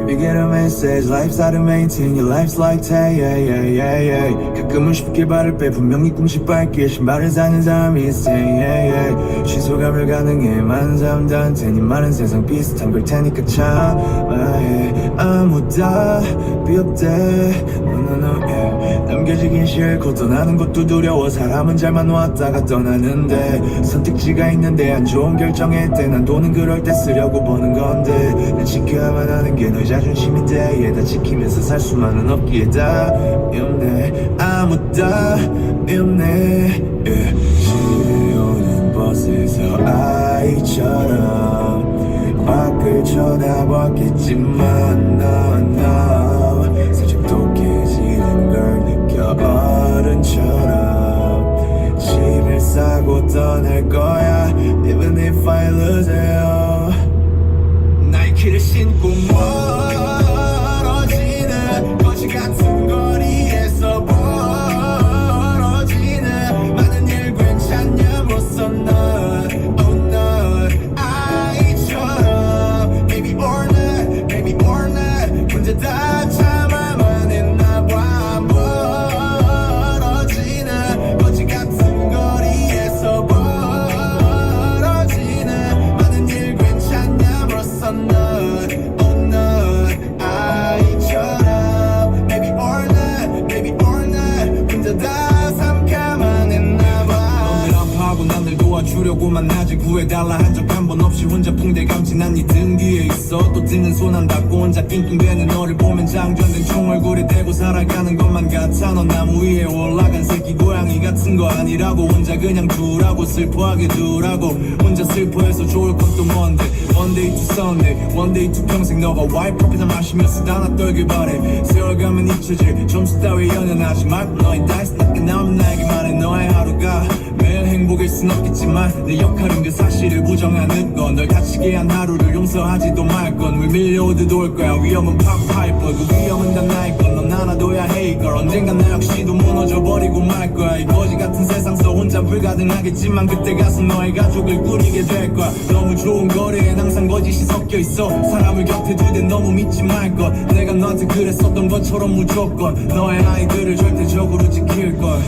You get a message, life's how to maintain your life's like tay, yeah, yeah, yeah, yeah. 가끔은 쉽게 발을 빼 분명히 꿈씩 밝게 신발을 사는 사람이 있어, yeah, yeah. 취소가 불가능해 많은 사람들한테 네 말은 세상 비슷한 걸 테니까 참아해 아무 답이 없대 no, no, no, yeah. 남겨지긴 싫고 떠나는 것도 두려워 사람은 잘만 왔다가 떠나는데 선택지가 있는데 안 좋은 결정일 때 난 돈은 그럴 때 쓰려고 버는 건데 난 지켜야만 하는 게 너의 자존심인데 yeah, 다 지키면서 살 수만은 없기에 답이 없네 아무 답이 없네 yeah. 지오는 버스에서 아이처럼 밖을 쳐다봤겠지만 너 살짝 독해지는 걸 느껴 어른처럼 짐을 싸고 떠날 거야 Even if I lose you 나이키를 신고 멀어지는 거지 같은 거리에서 벌어지는 많은 일 괜찮냐로서 넌 Oh no 아이처럼 Maybe or not Maybe or not 혼자 다 참아만 했나봐 멀어지는 거지 같은 거리에서 벌어지는 많은 일 괜찮냐로서 넌 Oh no 아이처럼 Maybe or not Maybe or not 혼자 다 삼가만 했나봐 너들 아파하고 남들 도와주려고만 하지 구해달라 한 적 한 번 없이 혼자 붕대감지 난 네 등 뒤에 있어 또 드는 손 안 닿고 혼자 낑낑대는 너를 보면 장전된 총 얼굴에 대고 살아가는 것만 같아 넌 나무 위에 올라간 새끼 고양이 같은 거 아니라고 혼자 그냥 두라고 슬퍼하게 두라고 혼자 슬퍼해서 좋을 건 또 뭔데 One day to Sunday One day to 평생 너가 white 커피나 마시며 쓰다 나 떨길 바래 세월 가면 잊혀질 점수 따위 연연하지 말고 너의 다이스 낮게 나오면 나에게만 해 너의 하루가 매일 행복일 순 없겠지만 내 역할은 그 사실을 부정하는 건 널 다치게 한 하루를 용서하지도 말건 물 밀려오듯 올 거야 위험은 팝파이퍼 그 위험은 다 나의 건 넌 알아둬야 해 이걸 언젠간 나 역시도 무너져버리고 말 거야 이 거지 같은 세상 속 혼자 불가능하겠지만 그때 가서 너의 가족을 꾸리게 될 거야 너무 좋은 거리엔 항상 거짓이 섞여 있어 사람을 곁에 두든 너무 믿지 말 것 내가 너한테 그랬었던 것처럼 무조건 너의 아이들을 절대적으로 지킬 걸